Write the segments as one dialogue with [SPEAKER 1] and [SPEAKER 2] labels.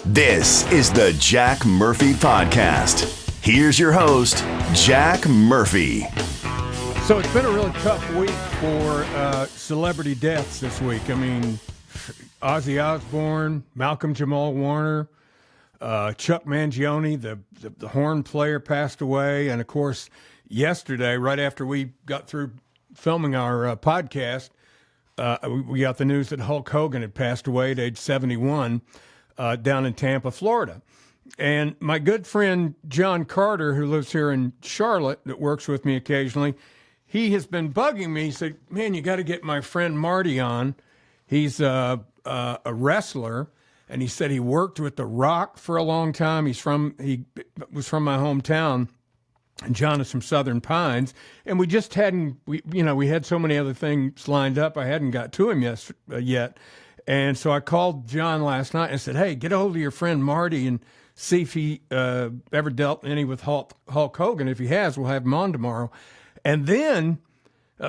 [SPEAKER 1] This is the Jack Murphy Podcast. Here's your host, Jack Murphy.
[SPEAKER 2] So it's been a really tough week for celebrity deaths this week. I mean, Ozzy Osbourne, Malcolm Jamal Warner, Chuck Mangione, the horn player, passed away. And, of course, yesterday, right after we got through filming our podcast, we got the news that Hulk Hogan had passed away at age 71 down in Tampa, Florida. And my good friend John Carter, who lives here in Charlotte, that works with me occasionally, he has been bugging me. He said, man, you got to get my friend Marty on. He's a wrestler, and he said he worked with The Rock for a long time. He was from my hometown, and John is from Southern Pines. And we just we had so many other things lined up. I hadn't got to him yet. And so I called John last night and said, hey, get a hold of your friend Marty and see if he ever dealt any with Hulk Hogan. If he has, we'll have him on tomorrow. And then,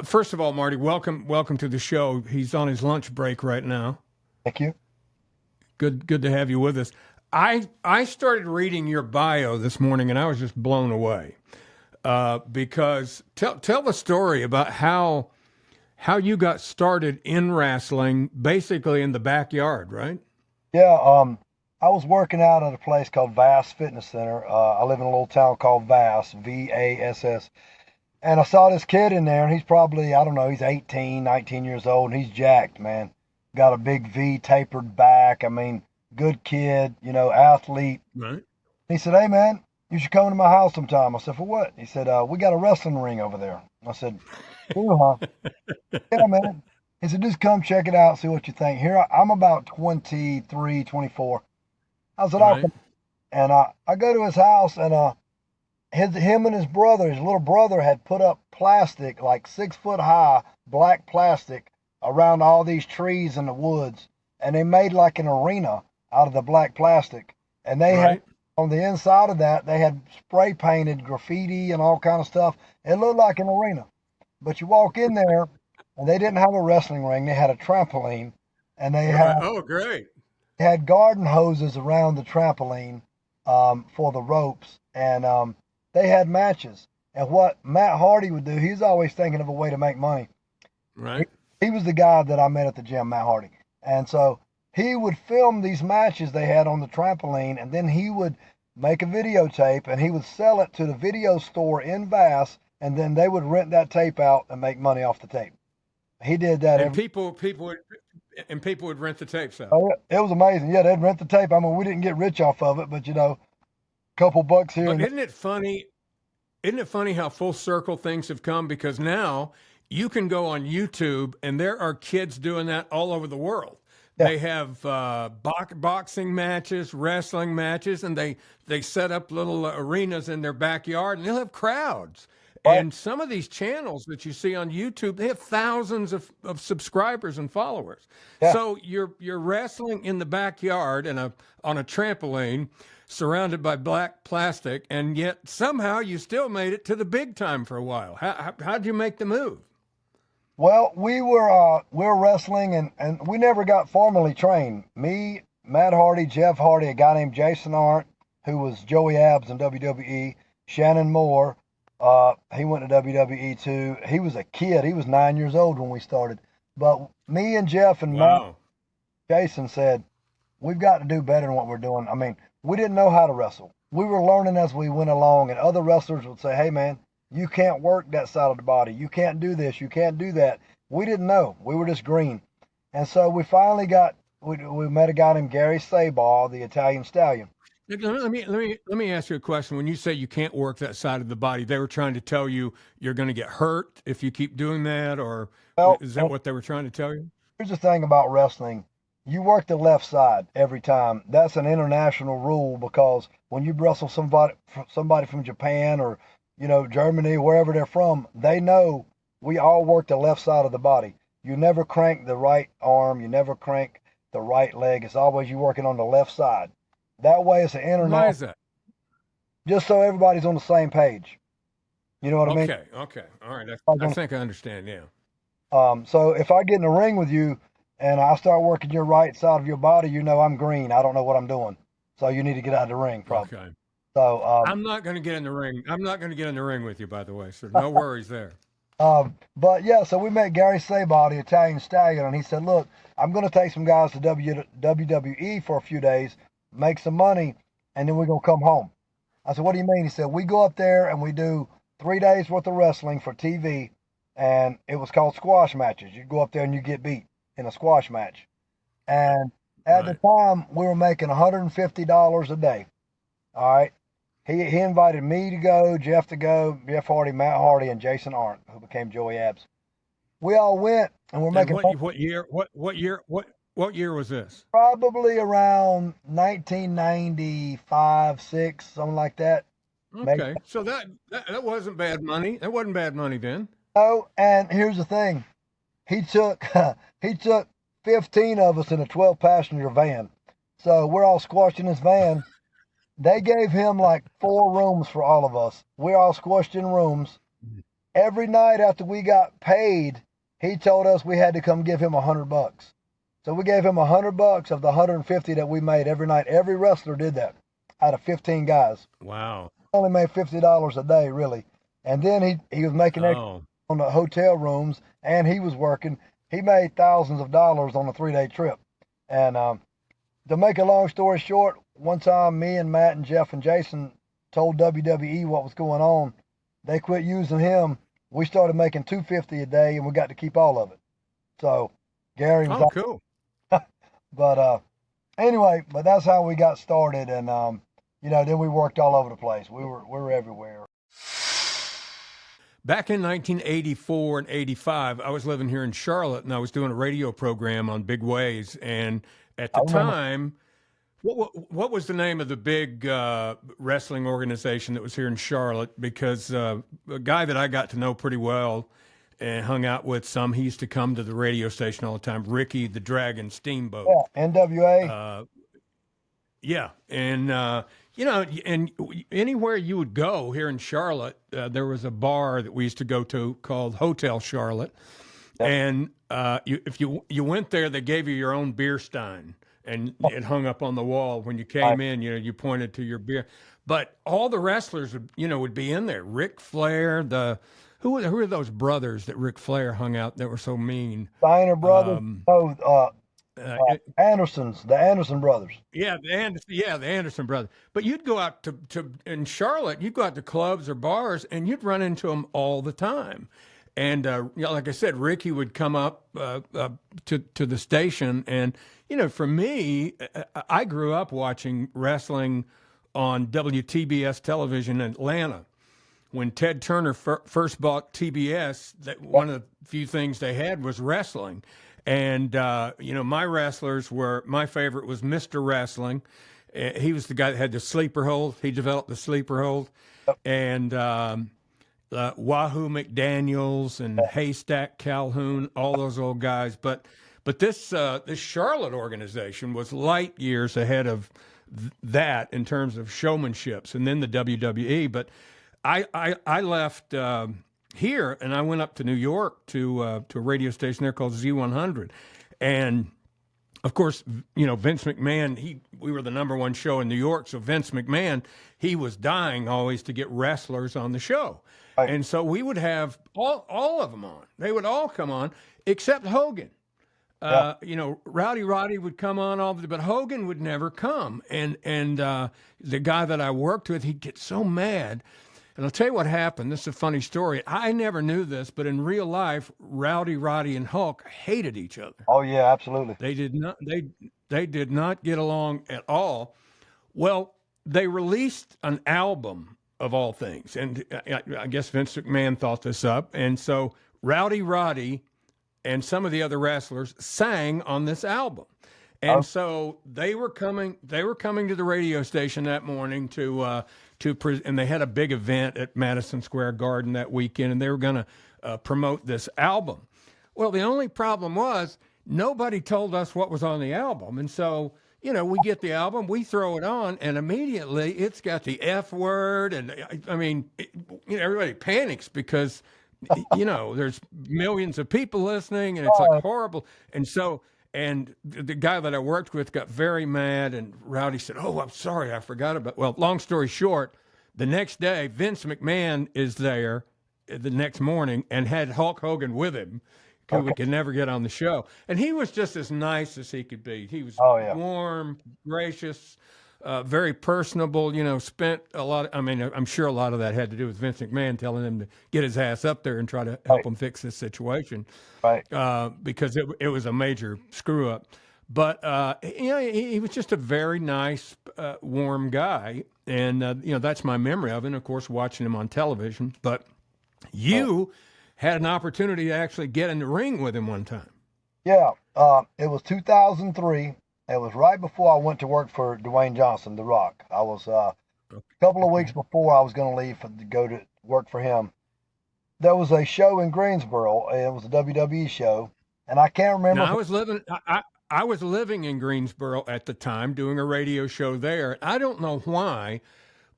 [SPEAKER 2] first of all, Marty, welcome to the show. He's on his lunch break right now.
[SPEAKER 3] Thank you.
[SPEAKER 2] Good to have you with us. I started reading your bio this morning, and I was just blown away because tell the story about how you got started in wrestling, basically in the backyard, right?
[SPEAKER 3] Yeah, I was working out at a place called Vass Fitness Center. I live in a little town called Vass, V-A-S-S. And I saw this kid in there, and he's probably, I don't know, he's 18, 19 years old, and he's jacked, man. Got a big V tapered back. I mean, good kid, athlete.
[SPEAKER 2] Right.
[SPEAKER 3] He said, hey, man, you should come to my house sometime. I said, for what? He said, we got a wrestling ring over there. I said, cool, huh? Yeah, man. He said, just come check it out, see what you think. Here, I'm about 23, 24. I said,
[SPEAKER 2] right.
[SPEAKER 3] okay. And I go to his house, and him and his brother, his little brother, had put up plastic, like 6 foot high, black plastic, around all these trees in the woods. And they made like an arena out of the black plastic. And they had, on the inside of that, they had spray painted graffiti and all kind of stuff. It looked like an arena. But you walk in there, and they didn't have a wrestling ring. They had a trampoline. And they
[SPEAKER 2] great.
[SPEAKER 3] They had garden hoses around the trampoline for the ropes. And they had matches. And what Matt Hardy would do, he's always thinking of a way to make money.
[SPEAKER 2] Right.
[SPEAKER 3] He was the guy that I met at the gym, Matt Hardy. And so he would film these matches they had on the trampoline, and then he would make a videotape, and he would sell it to the video store in Vass, and then they would rent that tape out and make money off the tape. He did that.
[SPEAKER 2] And people would rent the tapes out.
[SPEAKER 3] Oh, it was amazing. Yeah, they'd rent the tape. I mean, we didn't get rich off of it, but a couple bucks here.
[SPEAKER 2] But isn't it funny? Isn't it funny how full circle things have come? Because now you can go on YouTube, and there are kids doing that all over the world. Yeah. They have boxing matches, wrestling matches, and they set up little arenas in their backyard, and they'll have crowds. Right. And some of these channels that you see on YouTube, they have thousands of subscribers and followers. Yeah. So you're wrestling in the backyard on a trampoline, surrounded by black plastic, and yet somehow you still made it to the big time for a while. How'd you make the move?
[SPEAKER 3] Well, we were wrestling, and we never got formally trained. Me, Matt Hardy, Jeff Hardy, a guy named Jason Arndt, who was Joey Abs in WWE, Shannon Moore, he went to WWE too. He was a kid. He was 9 years old when we started. But me and Jeff and Matt, Jason said, we've got to do better than what we're doing. I mean, we didn't know how to wrestle. We were learning as we went along, and other wrestlers would say, hey, man, you can't work that side of the body. You can't do this. You can't do that. We didn't know. We were just green. And so we finally we met a guy named Gary Sabal, the Italian Stallion.
[SPEAKER 2] Let me ask you a question. When you say you can't work that side of the body, they were trying to tell you you're going to get hurt if you keep doing that, or is that what they were trying to tell you?
[SPEAKER 3] Here's the thing about wrestling. You work the left side every time. That's an international rule, because when you wrestle somebody from Japan or Germany, wherever they're from, they know we all work the left side of the body. You never crank the right arm. You never crank the right leg. It's always you working on the left side. That way it's an international.
[SPEAKER 2] Why is that?
[SPEAKER 3] Just so everybody's on the same page. You know what I mean?
[SPEAKER 2] Okay. All right. I think I understand, yeah.
[SPEAKER 3] So if I get in the ring with you and I start working your right side of your body, I'm green. I don't know what I'm doing. so you need to get out of the ring, probably.
[SPEAKER 2] Okay.
[SPEAKER 3] So,
[SPEAKER 2] I'm not going to get in the ring. I'm not going to get in the ring with you, by the way. So no worries there.
[SPEAKER 3] but yeah, so we met Gary Sabaw, the Italian Stallion, and he said, "Look, I'm going to take some guys to WWE for a few days, make some money, and then we're going to come home." I said, "What do you mean?" He said, "We go up there and we do 3 days worth of wrestling for TV, and it was called squash matches. You go up there and you get beat in a squash match." And at the
[SPEAKER 2] Right.
[SPEAKER 3] time, we were making $150 a day. All right. He invited me to go, Jeff to go, Jeff Hardy, Matt Hardy, and Jason Arndt, who became Joey Abs. We all went, and we're
[SPEAKER 2] And
[SPEAKER 3] making
[SPEAKER 2] what year was this?
[SPEAKER 3] probably around 1995, 6, something like that. Maybe.
[SPEAKER 2] Okay. So that wasn't bad money. That wasn't bad money then.
[SPEAKER 3] Oh, and here's the thing. He took he took 15 of us in a 12-passenger van. So we're all squashed in his van. They gave him like 4 rooms for all of us. We're all squashed in rooms. Every night after we got paid, he told us we had to come give him $100. So we gave him $100 of the 150 that we made every night. Every wrestler did that out of 15 guys.
[SPEAKER 2] Wow.
[SPEAKER 3] Only made $50 a day, really. And then he was making extra
[SPEAKER 2] Oh.
[SPEAKER 3] on the hotel rooms, and he was working. He made thousands of dollars on a 3-day trip. And to make a long story short, one time me and Matt and Jeff and Jason told WWE what was going on. They quit using him. We started making $250 a day, and we got to keep all of it. So Gary was
[SPEAKER 2] Cool.
[SPEAKER 3] but anyway, but that's how we got started, and then we worked all over the place. We were everywhere.
[SPEAKER 2] Back in 1984 and 85, I was living here in Charlotte, and I was doing a radio program on Big Ways. And at the time, what was the name of the big wrestling organization that was here in Charlotte? Because a guy that I got to know pretty well and hung out with some, he used to come to the radio station all the time, Ricky the Dragon Steamboat.
[SPEAKER 3] Yeah, NWA.
[SPEAKER 2] Yeah, and and anywhere you would go here in Charlotte, there was a bar that we used to go to called Hotel Charlotte, and if you went there, they gave you your own beer stein, and it hung up on the wall when you came in. You pointed to your beer, but all the wrestlers would be in there. Ric Flair, who are those brothers that Ric Flair hung out that were so mean?
[SPEAKER 3] Steiner brothers. Andersons, the Anderson brothers.
[SPEAKER 2] Yeah, the Anderson brothers. But you'd go out to in Charlotte, you'd go out to clubs or bars, and you'd run into them all the time. And like I said, Ricky would come up to the station, and for me, I grew up watching wrestling on WTBS television in Atlanta. When Ted Turner first bought TBS, one of the few things they had was wrestling. And, my favorite was Mr. Wrestling. He was the guy that had the sleeper hold. He developed the sleeper hold. And Wahoo McDaniels and Haystack Calhoun, all those old guys. But this Charlotte organization was light years ahead of that in terms of showmanships, and then the WWE. But I left here, and I went up to New York to a radio station there called Z100, and of course, Vince McMahon. We were the #1 show in New York, so Vince McMahon, he was dying always to get wrestlers on the show, and so we would have all of them on. They would all come on except Hogan. Rowdy Roddy would come on but Hogan would never come, and the guy that I worked with, he'd get so mad. And I'll tell you what happened. This is a funny story. I never knew this, but in real life, Rowdy Roddy and Hulk hated each other.
[SPEAKER 3] Oh yeah, absolutely.
[SPEAKER 2] They did not. They did not get along at all. Well, they released an album of all things, and I guess Vince McMahon thought this up, and so Rowdy Roddy and some of the other wrestlers sang on this album. And so they were coming to the radio station that morning and they had a big event at Madison Square Garden that weekend, and they were going to promote this album. Well, the only problem was nobody told us what was on the album. And so, we get the album, we throw it on, and immediately it's got the F word. And everybody panics because, there's millions of people listening, and it's like horrible. And so And the guy that I worked with got very mad, and Rowdy said, "Oh, I'm sorry, I forgot about." Well, long story short, the next day Vince McMahon is there the next morning and had Hulk Hogan with him, who we
[SPEAKER 3] Okay.
[SPEAKER 2] could never get on the show. And he was just as nice as he could be. He was
[SPEAKER 3] Oh yeah.
[SPEAKER 2] warm, gracious, very personable. Spent a lot. I'm sure a lot of that had to do with Vince McMahon telling him to get his ass up there and try to help
[SPEAKER 3] Right.
[SPEAKER 2] him fix this situation,
[SPEAKER 3] Right.
[SPEAKER 2] because it was a major screw up. But he was just a very nice, warm guy, and that's my memory of him. Of course, watching him on television. But you had an opportunity to actually get in the ring with him one time.
[SPEAKER 3] Yeah. It was 2003. It was right before I went to work for Dwayne Johnson, The Rock. I was a couple of weeks before I was going to leave to go to work for him. There was a show in Greensboro. It was a WWE show, and I can't remember.
[SPEAKER 2] Now, I was living in Greensboro at the time, doing a radio show there. I don't know why,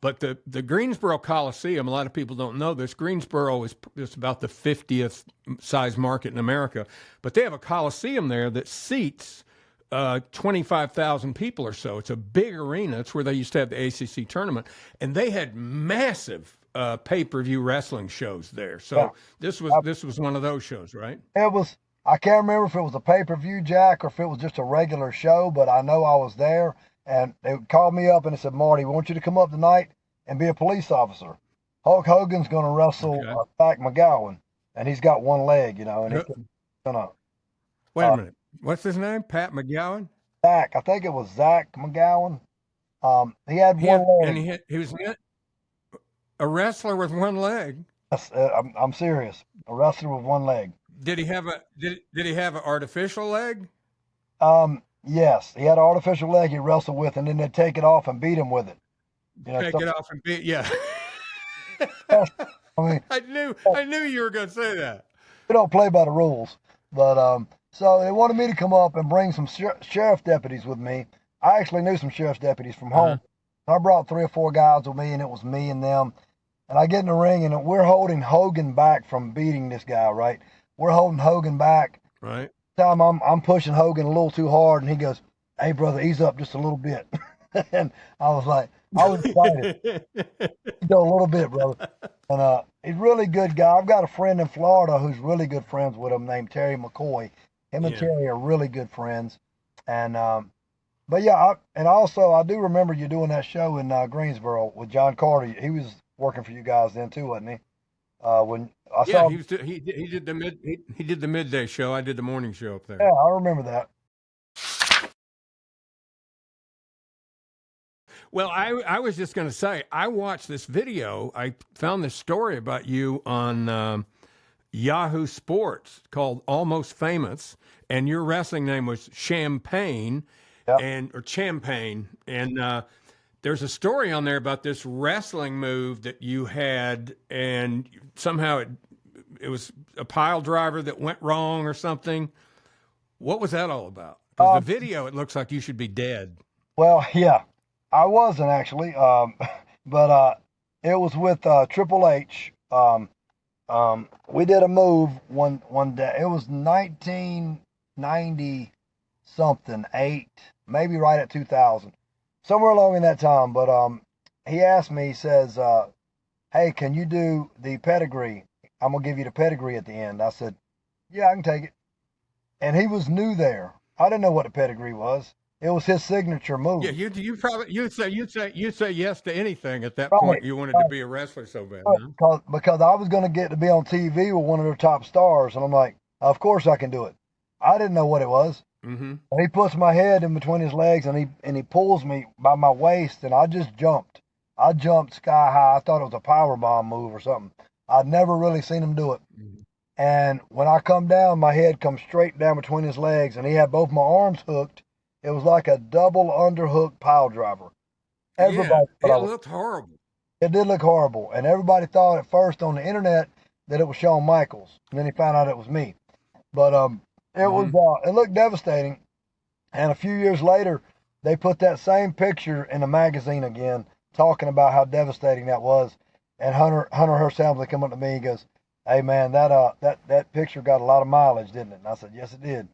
[SPEAKER 2] but the Greensboro Coliseum, a lot of people don't know this. Greensboro is about the 50th size market in America, but they have a Coliseum there that seats 25,000 people or so. It's a big arena. It's where they used to have the ACC tournament, and they had massive pay-per-view wrestling shows there. So
[SPEAKER 3] Yeah.
[SPEAKER 2] this was one of those shows, right?
[SPEAKER 3] It was. I can't remember if it was a pay-per-view, Jack, or if it was just a regular show, but I know I was there, and they called me up and they said, "Marty, we want you to come up tonight and be a police officer. Hulk Hogan's going to wrestle
[SPEAKER 2] Okay.
[SPEAKER 3] Zach McGowan, and he's got one leg, and he's going to
[SPEAKER 2] Wait a minute. What's his name? Pat McGowan?
[SPEAKER 3] Zach. I think it was Zach McGowan. He had
[SPEAKER 2] He
[SPEAKER 3] one
[SPEAKER 2] had,
[SPEAKER 3] leg.
[SPEAKER 2] and he was a wrestler with one leg.
[SPEAKER 3] I'm serious. A wrestler with one leg.
[SPEAKER 2] Did he have an artificial leg?
[SPEAKER 3] Yes, he had an artificial leg he wrestled with, and then they'd take it off and beat him with it.
[SPEAKER 2] Take it off and beat. Yeah.
[SPEAKER 3] I mean,
[SPEAKER 2] I knew you were going to say that.
[SPEAKER 3] we don't play by the rules, but so they wanted me to come up and bring some sheriff deputies with me. I actually knew some sheriff's deputies from home. I brought 3 or 4 guys with me, and it was me and them. And I get in the ring, and we're holding Hogan back from beating this guy. Right, we're holding Hogan back.
[SPEAKER 2] Right.
[SPEAKER 3] Time I'm pushing Hogan a little too hard, and he goes, "Hey, brother, ease up just a little bit." And I was excited. You go a little bit, brother. And he's a really good guy. I've got a friend in Florida who's really good friends with him named Terry McCoy. Him and Terry are really good friends. And but yeah, I do remember you doing that show in Greensboro with John Carter. He was working for you guys then too, wasn't he? When I saw
[SPEAKER 2] he did the midday show. I did the morning show up there.
[SPEAKER 3] Yeah, I remember that.
[SPEAKER 2] Well, I was just going to say, I watched this video. I found this story about you on Yahoo Sports called Almost Famous, and your wrestling name was Champagne, or Champagne. And there's a story on there about this wrestling move that you had, and somehow it was a pile driver that went wrong or something. What was that all about? Because the video, it looks like you should be dead.
[SPEAKER 3] Well, yeah. I wasn't actually, but it was with Triple H. We did a move one day. It was 1990 something, 8, maybe right at 2000, somewhere along in that time. But he asked me. He says, "Hey, can you do the pedigree? I'm gonna give you the pedigree at the end." I said, "Yeah, I can take it." And he was new there. I didn't know what the pedigree was. It was his signature move.
[SPEAKER 2] Yeah, you'd say yes to anything at that point. You wanted to be a wrestler so bad, huh?
[SPEAKER 3] Because I was going to get to be on TV with one of their top stars, and I'm like, of course I can do it. I didn't know what it was.
[SPEAKER 2] Mm-hmm.
[SPEAKER 3] And he puts my head in between his legs, and he pulls me by my waist, and I just jumped. I jumped sky high. I thought it was a power bomb move or something. I'd never really seen him do it. Mm-hmm. And when I come down, my head comes straight down between his legs, and he had both my arms hooked. It was like a double underhook pile driver. Everybody
[SPEAKER 2] it looked horrible.
[SPEAKER 3] It did look horrible. And everybody thought at first on the internet that it was Shawn Michaels. And then he found out it was me. But it looked devastating. And a few years later, they put that same picture in a magazine again, talking about how devastating that was. And Hunter Hearst Helmsley come up to me and goes, "Hey man, that picture got a lot of mileage, didn't it?" And I said, "Yes, it did."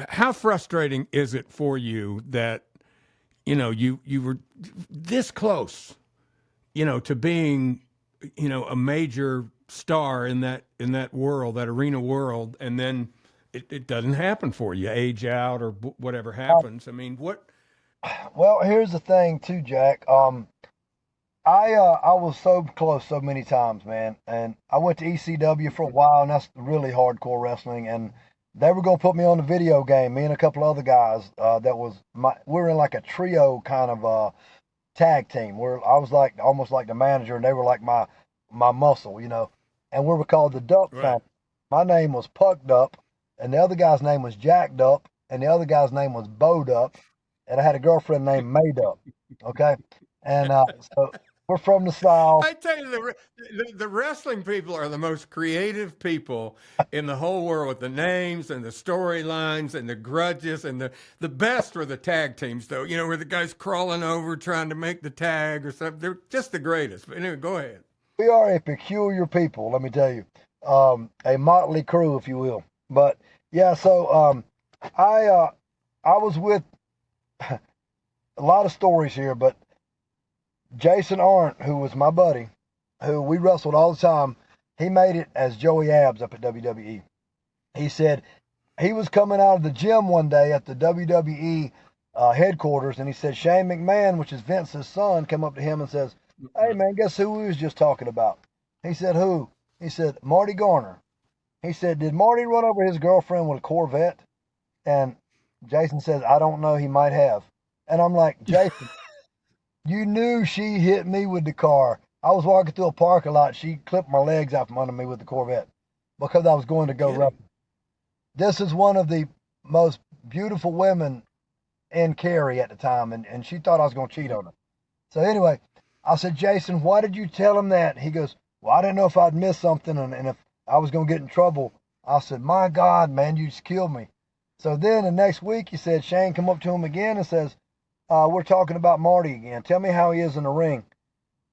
[SPEAKER 2] how frustrating is it for you that, you were this close, to being, a major star in that world, that arena world, and then it doesn't happen for you, age out or whatever happens. I mean, what?
[SPEAKER 3] Well, here's the thing too, Jack. I was so close so many times, man, and I went to ECW for a while, and that's really hardcore wrestling. And they were gonna put me on the video game. Me and a couple other guys. We were in like a trio kind of tag team where I was like almost like the manager, and they were like my muscle, And we were called the Duck
[SPEAKER 2] Right.
[SPEAKER 3] Family. My name was Pucked Up, and the other guy's name was Jacked Up, and the other guy's name was Bowed Up, and I had a girlfriend named Made Up. Okay, and so we're from the South.
[SPEAKER 2] I tell you, the wrestling people are the most creative people in the whole world with the names and the storylines and the grudges, and the best were the tag teams, though, where the guy's crawling over trying to make the tag or something. They're just the greatest. But anyway, go ahead.
[SPEAKER 3] We are a peculiar people, let me tell you, a motley crew, if you will. But yeah, so I was with a lot of stories here, but Jason Arndt, who was my buddy, who we wrestled all the time, he made it as Joey Abs up at WWE. He said he was coming out of the gym one day at the WWE headquarters, and he said Shane McMahon, which is Vince's son, came up to him and says, "Hey, man, guess who we was just talking about?" He said, "Who?" He said, "Marty Garner." He said, "Did Marty run over his girlfriend with a Corvette?" And Jason says, "I don't know. He might have." And I'm like, "Jason, you knew she hit me with the car. I was walking through a parking lot. She clipped my legs out from under me with the Corvette because I was going to go wrestle." This is one of the most beautiful women in Cary at the time, and she thought I was going to cheat on her. So anyway, I said, "Jason, why did you tell him that?" He goes, "Well, I didn't know if I'd miss something and if I was going to get in trouble." I said, "My God, man, you just killed me." So then the next week, he said, Shane come up to him again and says, "We're talking about Marty again. Tell me how he is in the ring."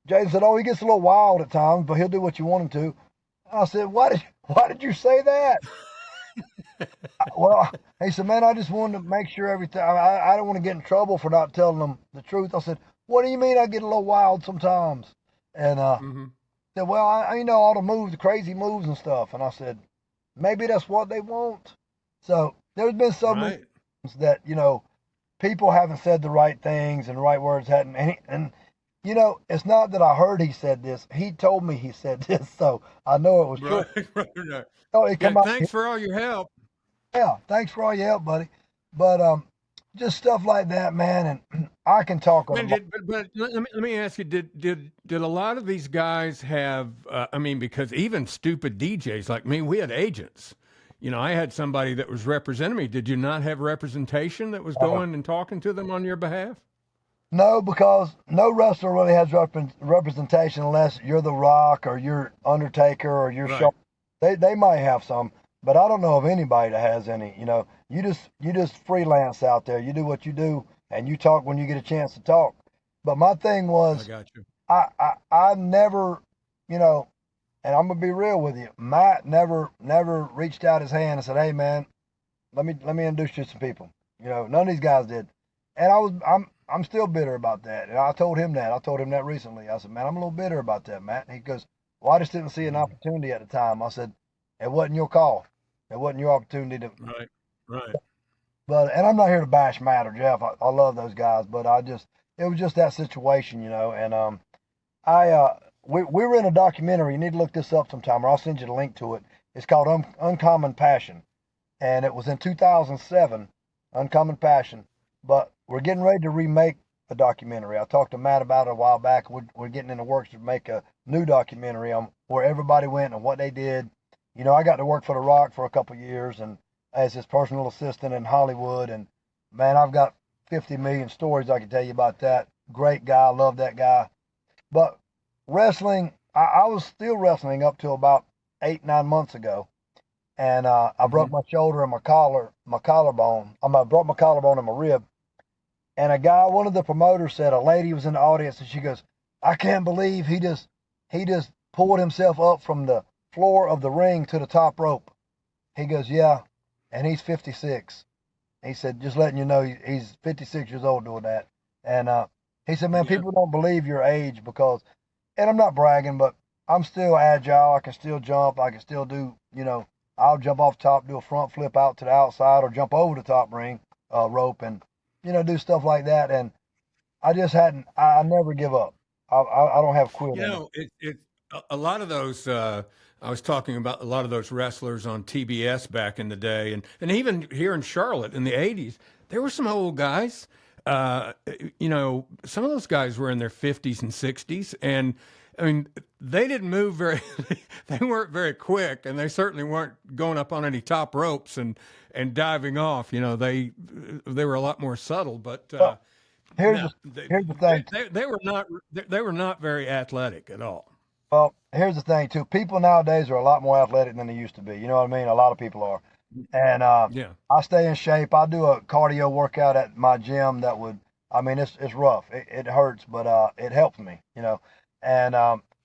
[SPEAKER 3] Jason said, "Oh, he gets a little wild at times, but he'll do what you want him to." I said, why did you say that?" Well, he said, "Man, I just wanted to make sure everything, I don't want to get in trouble for not telling them the truth." I said, "What do you mean I get a little wild sometimes?" And
[SPEAKER 2] Mm-hmm.
[SPEAKER 3] said, "Well, I all the moves, the crazy moves and stuff." And I said, "Maybe that's what they want." So there's been so many
[SPEAKER 2] Right.
[SPEAKER 3] times that, people haven't said the right things and the right words hadn't. And it's not that I heard he said this. He told me he said this, so I know it was true.
[SPEAKER 2] Right. Right.
[SPEAKER 3] Oh, it
[SPEAKER 2] Yeah.
[SPEAKER 3] come out.
[SPEAKER 2] Thanks for all your help.
[SPEAKER 3] Yeah, thanks for all your help, buddy. But just stuff like that, man. And I can talk on
[SPEAKER 2] Man,
[SPEAKER 3] them.
[SPEAKER 2] but let me ask you, did a lot of these guys have? I mean, because even stupid DJs like me, we had agents. I had somebody that was representing me. Did you not have representation that was going and talking to them on your behalf?
[SPEAKER 3] No, because no wrestler really has representation unless you're The Rock or you're Undertaker or you're
[SPEAKER 2] Right.
[SPEAKER 3] Shawn. They might have some, but I don't know of anybody that has any. You just freelance out there. You do what you do, and you talk when you get a chance to talk. But my thing
[SPEAKER 2] I
[SPEAKER 3] was,
[SPEAKER 2] got you.
[SPEAKER 3] I never, you know, and I'm gonna be real with you. Matt never reached out his hand and said, "Hey, man, let me introduce you to some people." None of these guys did, and I'm still bitter about that. And I told him that. I told him that recently. I said, "Man, I'm a little bitter about that, Matt." And he goes, "Well, I just didn't see an opportunity at the time." I said, "It wasn't your call. It wasn't your opportunity to."
[SPEAKER 2] Right. Right.
[SPEAKER 3] But and I'm not here to bash Matt or Jeff. I love those guys, but it was just that situation. And I we were in a documentary. You need to look this up sometime, or I'll send you the link to it. It's called Uncommon Passion, and it was in 2007. Uncommon Passion. But we're getting ready to remake a documentary. I talked to Matt about it a while back. We're getting in the works to make a new documentary on where everybody went and what they did. I got to work for The Rock for a couple of years and as his personal assistant in Hollywood. And man, I've got 50 million stories I can tell you about that. Great guy, love that guy. But wrestling, I was still wrestling up till about 8, 9 months ago, and I broke my shoulder and my collarbone. I broke my collarbone and my rib. And one of the promoters said, a lady was in the audience, and she goes, "I can't believe he just pulled himself up from the floor of the ring to the top rope." He goes, "Yeah, and he's 56." He said, just letting you know, he's 56 years old doing that. And he said, man,
[SPEAKER 2] Yeah.
[SPEAKER 3] people don't believe your age because, and I'm not bragging, but I'm still agile. I can still jump. I can still do, I'll jump off top, do a front flip out to the outside, or jump over the top ring rope, and do stuff like that. And I just hadn't. I never give up. I don't have quit
[SPEAKER 2] You
[SPEAKER 3] in me.
[SPEAKER 2] know, a lot of those. I was talking about a lot of those wrestlers on TBS back in the day, and even here in Charlotte in the '80s, there were some old guys. Some of those guys were in their 50s and 60s, and I mean, they didn't move very. They weren't very quick, and they certainly weren't going up on any top ropes and diving off. They were a lot more subtle, but.
[SPEAKER 3] Well, here's
[SPEAKER 2] No,
[SPEAKER 3] the here's the thing.
[SPEAKER 2] they were not very athletic at all.
[SPEAKER 3] Well, here's the thing too. People nowadays are a lot more athletic than they used to be. You know what I mean? A lot of people are. And
[SPEAKER 2] Yeah.
[SPEAKER 3] I stay in shape. I do a cardio workout at my gym that would. I mean, it's rough. It hurts, but it helps me. And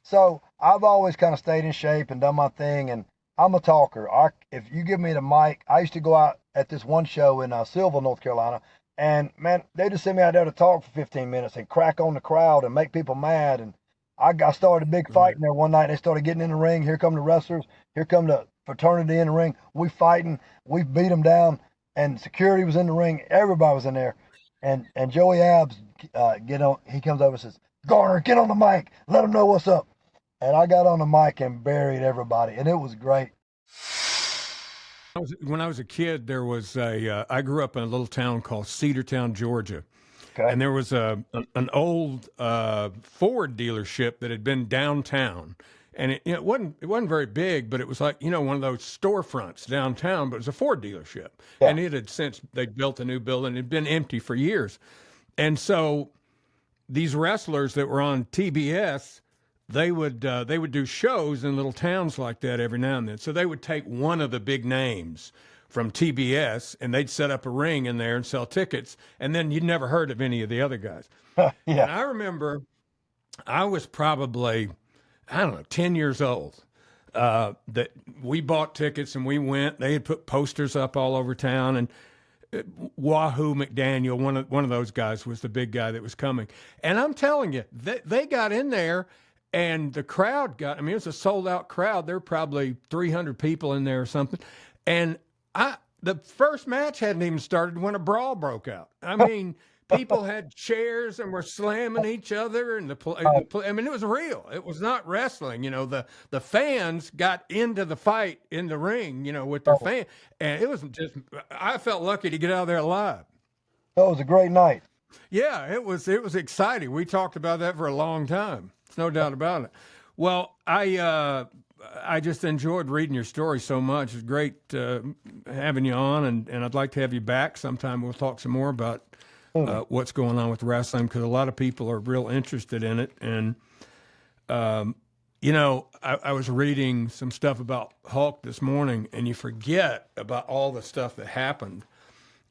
[SPEAKER 3] so I've always kind of stayed in shape and done my thing. And I'm a talker. If you give me the mic, I used to go out at this one show in Silva, North Carolina. And man, they just sent me out there to talk for 15 minutes and crack on the crowd and make people mad. And I started a big fight in there one night. They started getting in the ring. Here come the wrestlers. Here come the fraternity in the ring. We fighting. We beat them down. And security was in the ring. Everybody was in there. And Joey Abs he comes over and says, Garner, get on the mic. Let them know what's up. And I got on the mic and buried everybody. And it was great.
[SPEAKER 2] When I was a kid, there was I grew up in a little town called Cedartown, Georgia.
[SPEAKER 3] Okay.
[SPEAKER 2] And there was an old Ford dealership that had been downtown. And it wasn't very big, but it was like, one of those storefronts downtown, but it was a Ford dealership.
[SPEAKER 3] Yeah.
[SPEAKER 2] And they'd built a new building. It had been empty for years. And so these wrestlers that were on TBS, they would do shows in little towns like that every now and then. So they would take one of the big names from TBS and they'd set up a ring in there and sell tickets. And then you'd never heard of any of the other guys.
[SPEAKER 3] Yeah.
[SPEAKER 2] And I remember I was probably, 10 years old, that we bought tickets and we went. They had put posters up all over town, and Wahoo McDaniel, one of those guys, was the big guy that was coming. And I'm telling you, they got in there, and the crowd it was a sold out crowd. There were probably 300 people in there or something. And the first match hadn't even started when a brawl broke out. I mean, people had chairs and were slamming each other, and I mean, it was real. It was not wrestling. The fans got into the fight in the ring, with their fans, and it was just. I felt lucky to get out of there alive.
[SPEAKER 3] That was a great night.
[SPEAKER 2] Yeah, it was exciting. We talked about that for a long time. There's no doubt about it. Well, I just enjoyed reading your story so much. It's great having you on, and I'd like to have you back sometime. We'll talk some more about what's going on with wrestling, because a lot of people are real interested in it. And, I was reading some stuff about Hulk this morning, and you forget about all the stuff that happened.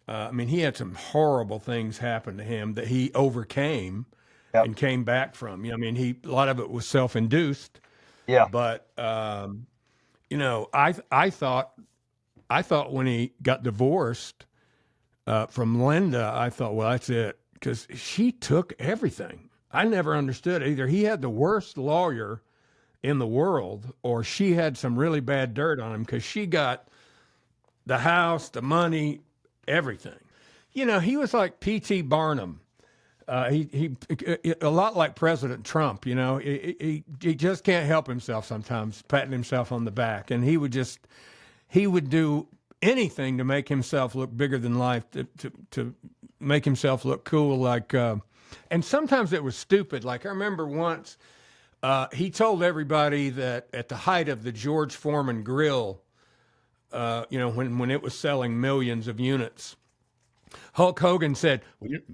[SPEAKER 2] I mean, he had some horrible things happen to him that he overcame and came back from. I mean, a lot of it was self-induced.
[SPEAKER 3] Yeah.
[SPEAKER 2] But, I thought when he got divorced from Linda, I thought, well, that's it, because she took everything. I never understood. Either he had the worst lawyer in the world, or she had some really bad dirt on him, because she got the house, the money, everything. He was like P.T. Barnum. He a lot like President Trump. He just can't help himself sometimes, patting himself on the back, and he would do anything to make himself look bigger than life, to make himself look cool. Like, and sometimes it was stupid. Like, I remember once he told everybody that at the height of the George Foreman grill, when it was selling millions of units, Hulk Hogan said,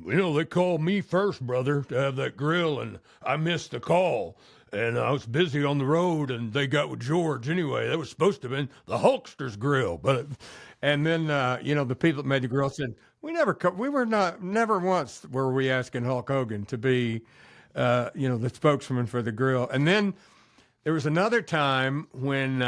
[SPEAKER 2] well, they called me first, brother, to have that grill, and I missed the call. And I was busy on the road, and they got with George anyway. That was supposed to have been the Hulkster's grill. And then, the people that made the grill said, never once were we asking Hulk Hogan to be, the spokesman for the grill. And then There was another time when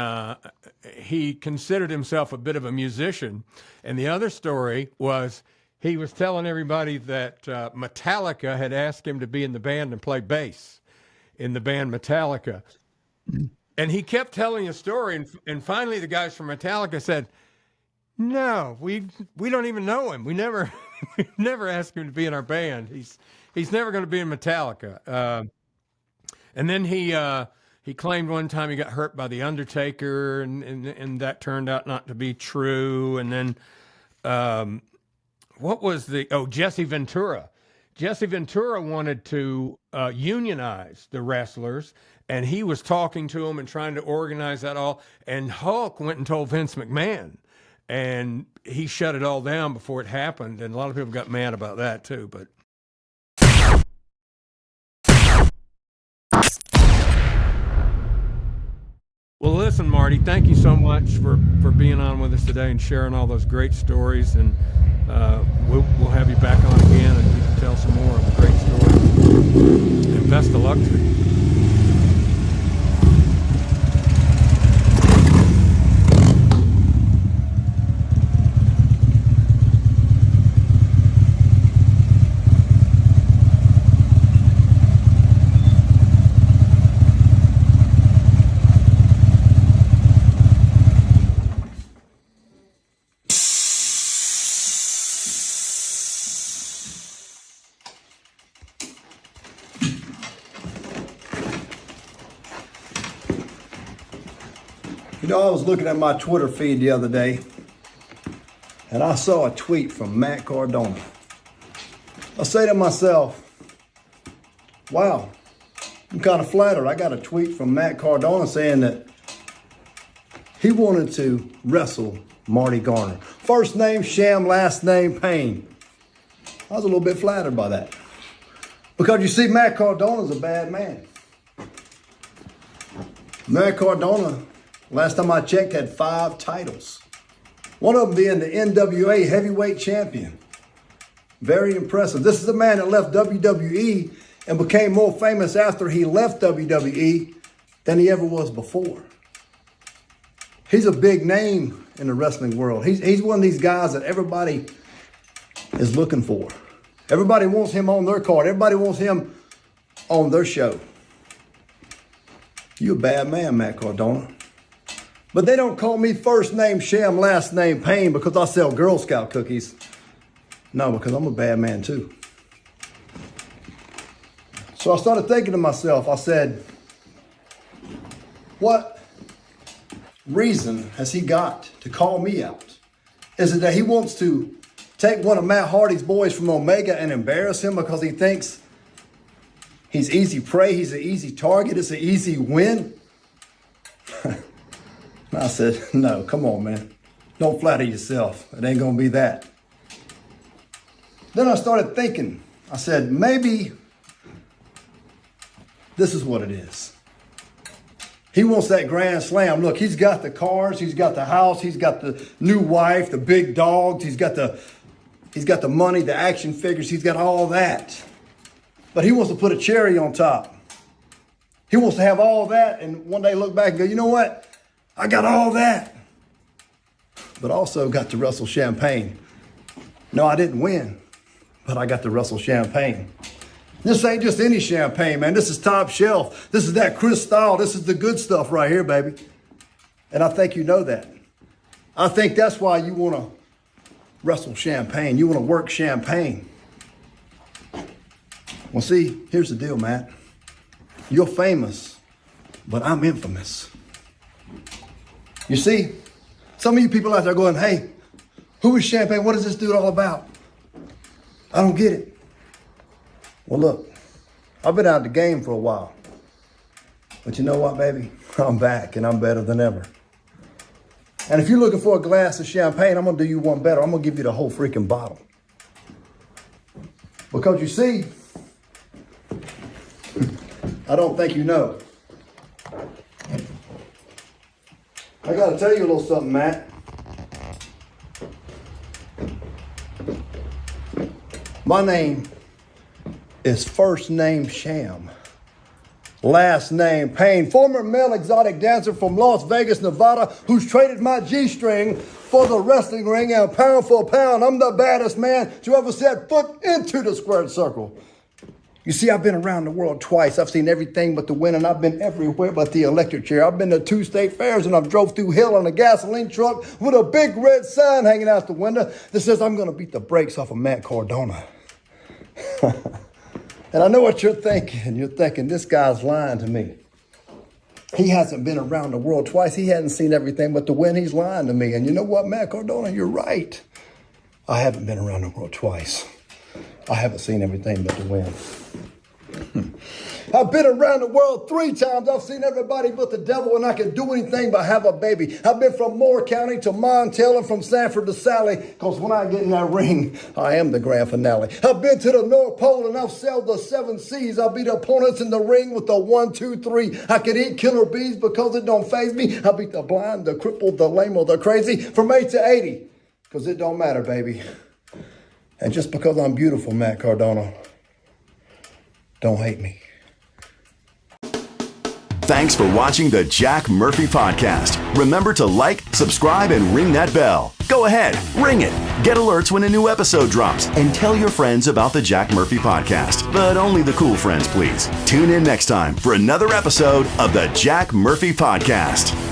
[SPEAKER 2] he considered himself a bit of a musician. And the other story was he was telling everybody that Metallica had asked him to be in the band and play bass in the band Metallica. And he kept telling a story. And finally, the guys from Metallica said, no, we don't even know him. We never never asked him to be in our band. He's never going to be in Metallica. And then he claimed one time he got hurt by the Undertaker, and that turned out not to be true. And then what was Jesse Ventura? Jesse Ventura wanted to unionize the wrestlers, and he was talking to them and trying to organize that all. And Hulk went and told Vince McMahon. And he shut it all down before it happened, and a lot of people got mad about that too. But well, listen, Marty, thank you so much for being on with us today and sharing all those great stories. And we'll have you back on again, and you can tell some more of the great stories. And best of luck to you.
[SPEAKER 4] You know, I was looking at my Twitter feed the other day, and I saw a tweet from Matt Cardona. I say to myself, wow, I'm kind of flattered. I got a tweet from Matt Cardona saying that he wanted to wrestle Marty Garner. First name Sham, last name Payne. I was a little bit flattered by that. Because you see, Matt Cardona's a bad man. Matt Cardona, last time I checked, had 5 titles. One of them being the NWA heavyweight champion. Very impressive. This is a man that left WWE and became more famous after he left WWE than he ever was before. He's a big name in the wrestling world. He's one of these guys that everybody is looking for. Everybody wants him on their card. Everybody wants him on their show. You a bad man, Matt Cardona. But they don't call me first name Sham, last name Payne because I sell Girl Scout cookies. No, because I'm a bad man too. So I started thinking to myself, I said, what reason has he got to call me out? Is it that he wants to take one of Matt Hardy's boys from Omega and embarrass him because he thinks he's easy prey, he's an easy target, it's an easy win? I said, no, come on, man. Don't flatter yourself. It ain't going to be that. Then I started thinking. I said, maybe this is what it is. He wants that grand slam. Look, he's got the cars, he's got the house, he's got the new wife, the big dogs, he's got the money, the action figures, he's got all that. But he wants to put a cherry on top. He wants to have all that and one day look back and go, you know what? I got all that, but also got to wrestle Champagne. No, I didn't win, but I got to wrestle Champagne. This ain't just any champagne, man. This is top shelf. This is that Cristal. This is the good stuff right here, baby. And I think you know that. I think that's why you want to wrestle Champagne. You want to work Champagne. Well, see, here's the deal, Matt. You're famous, but I'm infamous. You see, some of you people out there going, hey, who is Champagne? What is this dude all about? I don't get it. Well, look, I've been out of the game for a while. But you know what, baby? I'm back and I'm better than ever. And if you're looking for a glass of champagne, I'm going to do you one better. I'm going to give you the whole freaking bottle. Because you see, I don't think you know. I got to tell you a little something, Matt. My name is first name Sham, Last name Payne, former male exotic dancer from Las Vegas, Nevada, who's traded my G-string for the wrestling ring, and pound for pound, I'm the baddest man to ever set foot into the squared circle. You see, I've been around the world twice. I've seen everything but the wind, and I've been everywhere but the electric chair. I've been to 2 state fairs, and I've drove through hell on a gasoline truck with a big red sign hanging out the window that says I'm going to beat the brakes off of Matt Cardona. And I know what you're thinking. You're thinking, this guy's lying to me. He hasn't been around the world twice. He hasn't seen everything but the wind. He's lying to me. And you know what, Matt Cardona, you're right. I haven't been around the world twice. I haven't seen everything but the wind. I've been around the world 3 times. I've seen everybody but the devil, and I can do anything but have a baby. I've been from Moore County to Montel and from Sanford to Sally, because when I get in that ring, I am the grand finale. I've been to the North Pole, and I've sailed the 7 seas. I beat opponents in the ring with the 1, 2, 3. I can eat killer bees because it don't faze me. I beat the blind, the crippled, the lame, or the crazy from 8 to 80, because it don't matter, baby. And just because I'm beautiful, Matt Cardona, don't hate me.
[SPEAKER 1] Thanks for watching the Jack Murphy Podcast. Remember to like, subscribe, and ring that bell. Go ahead, ring it. Get alerts when a new episode drops. And tell your friends about the Jack Murphy Podcast. But only the cool friends, please. Tune in next time for another episode of the Jack Murphy Podcast.